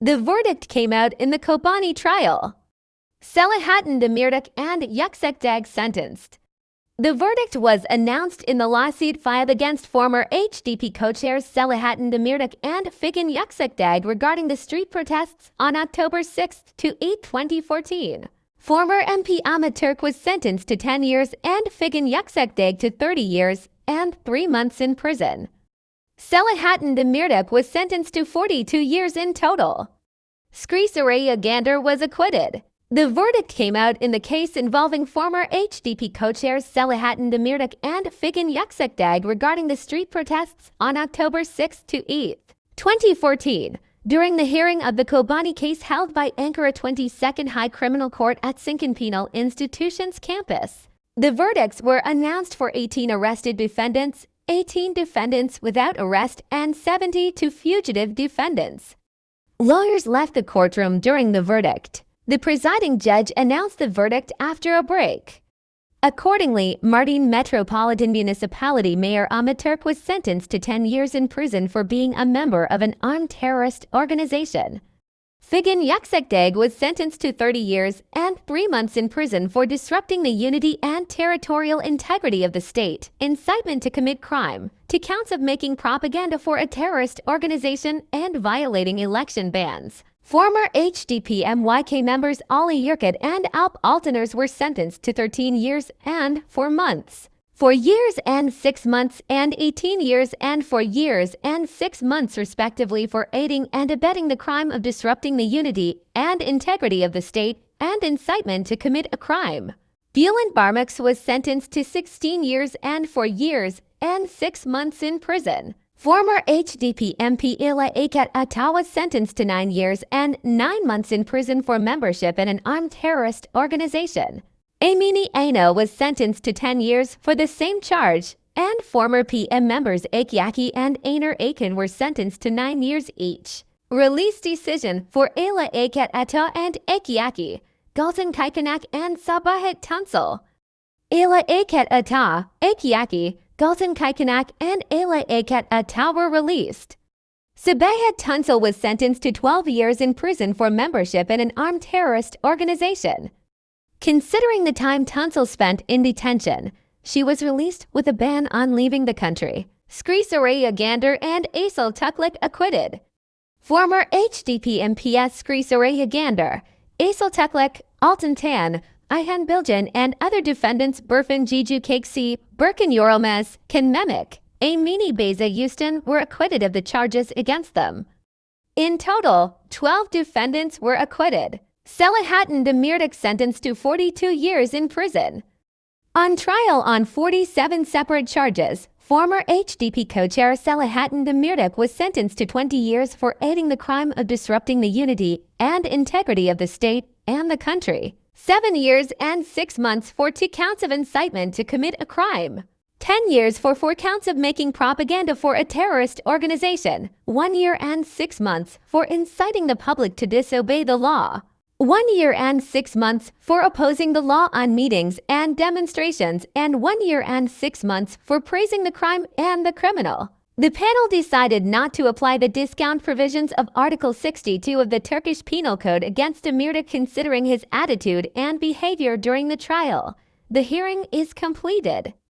The verdict came out in the Kobani trial. Selahattin Demirtaş and Yüksekdağ sentenced. The verdict was announced in the lawsuit filed against former HDP co-chairs Selahattin Demirtaş and Figen Yüksekdağ regarding the street protests on October 6 to 8, 2014. Former MP Ahmet Türk was sentenced to 10 years and Figen Yüksekdağ to 30 years and 3 months in prison. Selahattin Demirtaş was sentenced to 42 years in total. Sırrı Süreyya Önder was acquitted. The verdict came out in the case involving former HDP co-chairs Selahattin Demirtaş and Figen Yüksekdağ regarding the street protests on October 6 to 8, 2014. During the hearing of the Kobani case held by Ankara 22nd High Criminal Court at Sincan Penal Institutions Campus, the verdicts were announced for 18 arrested defendants, 18 defendants without arrest, and 72 fugitive defendants. Lawyers left the courtroom during the verdict. The presiding judge announced the verdict after a break. Accordingly, Mardin Metropolitan Municipality Mayor Ahmet Türk was sentenced to 10 years in prison for being a member of an armed terrorist organization. Figen Yüksekdağ was sentenced to 30 years and 3 months in prison for disrupting the unity and territorial integrity of the state, incitement to commit crime, 2 counts of making propaganda for a terrorist organization, and violating election bans. Former HDP MYK members Ali Yurkut and Alp Altaners were sentenced to 13 years and 4 months, 4 years and 6 months, and 18 years and 4 years and 6 months respectively for aiding and abetting the crime of disrupting the unity and integrity of the state and incitement to commit a crime. Bülent Barmaks was sentenced to 16 years and 4 years and 6 months in prison. Former HDP MP Acquitted was sentenced to 9 years and 9 months in prison for membership in an armed terrorist organization. Amini Aino was sentenced to 10 years for the same charge, and former PM members Akyaki and Ainer Akin were sentenced to 9 years each. Release decision for Ayla Acquitted and Akyaki, Galton Kaikanak and Sabahat Tunçal. Ayla Acquitted, Akyaki, Galton Kaikanak and Ayla Acquitted were released. Sabahat Tunçal was sentenced to 12 years in prison for membership in an armed terrorist organization. Considering the time Tunçal spent in detention, she was released with a ban on leaving the country. Sırrı Süreyya Önder and Aysel Tukluk acquitted. Former HDP MPs Sırrı Süreyya Önder, Aysel Tukluk, Altan Tan, Ayhan Bilgin, and other defendants Berfin Jiju Kaksi, Berkin Yorulmaz, Ken Memik, Amini Beyza Houston were acquitted of the charges against them. In total, 12 defendants were acquitted. Selahattin Demirtaş sentenced to 42 years in prison. On trial on 47 separate charges, former HDP co-chair Selahattin Demirtaş was sentenced to 20 years for aiding the crime of disrupting the unity and integrity of the state and the country, 7 years and 6 months for 2 counts of incitement to commit a crime, 10 years for 4 counts of making propaganda for a terrorist organization, 1 year and 6 months for inciting the public to disobey the law, 1 year and 6 months for opposing the law on meetings and demonstrations, and 1 year and 6 months for praising the crime and the criminal. The panel decided not to apply the discount provisions of Article 62 of the Turkish Penal Code against Demirtaş considering his attitude and behavior during the trial. The hearing is completed.